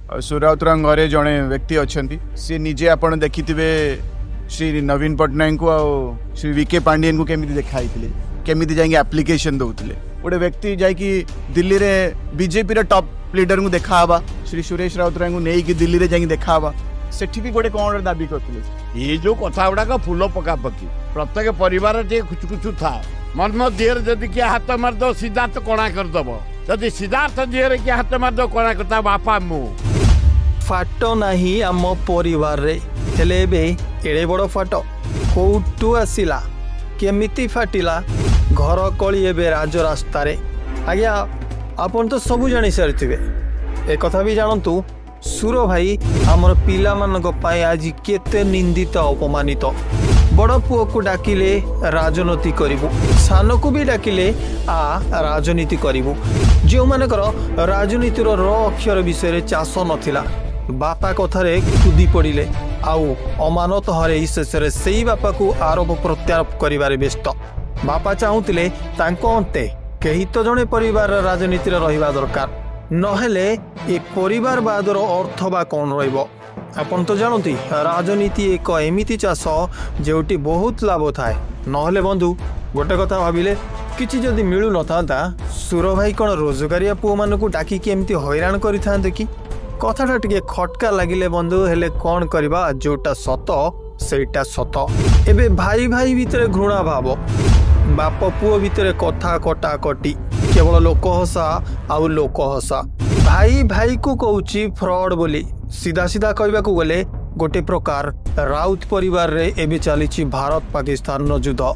सुराउतरा घरे जड़े व्यक्ति अच्छा सी निजे आप देखि श्री नवीन पट्टनायक को श्री विके पांडियन को केमी देखाई केमी जाकि एप्लिकेशन दौले गोटे व्यक्ति जाकि दिल्ली रे बीजेपी रे टॉप लीडर को देखा श्री सुरेश राउतराय को नहीं दिल्ली रे जाकि देखा सेठी भी गोटे कौन दाबी करते ये जो कथा गुड़ाक फूल पकापकी प्रत्येक परिवार खुचुखुचु था मन दिहर जदि किए हाथ मारद सिद्धार्थ कणा करदब जदि सिद्धार्थ दिहर किए हाथ मारद कणा करता बापा मु फाट नाही आम परिवार रे हेले बे एड़े बड़ फाट कोटू आसिला केमिति फाटिला घर कली एबे राज रास्ता रे आज्ञा आपन तो सब जानी सारिथिबे ए कथा भी जानतु सुर भाई आमर पिला मानक पाए आज केते निंदित अपमानित बड़ पुओ को डाकिले राजनीति करिवु सान को भी डाकिले राजनीति करिवु जो मानकर राजनीतिर र अक्षर विषय चाष नथिला बापा कथारे कुदी पड़िले आउ अमानत हरे शेष से बापा को आरोप प्रत्यारोप करिवारे व्यस्त बापा चाहूतिले तांको अंते केही तो जणे परिवार राजनीति रहिबा दरकार नहेले ए परिवार बादर अर्थ बा कौन रहिबो आपन तो जानती राजनीति एक एमिति चाष जोटी बहुत लाभ थाए नहेले बंधु गोटे कथा भाविले किछि जदि मिलु न था सुर भाई कौन रोजगारिया पुओ मानकु डाकी एमती हैरान करि थांते कि कथाटा टिके खटका लागिले बंधु हेले कौन करबा जोटा सत सेटा सत एबे भाई भाई भितर घृणा भाव बाप पुओ भितर कथा कटा कटी केवल लोक हसा आउ लोक हसा भाई भाई को कहूची फ्रॉड बोली सीधा सीधा कहबा को गले गोटे प्रकार राउत परिवार रे एबे चली भारत पाकिस्तान युद्ध।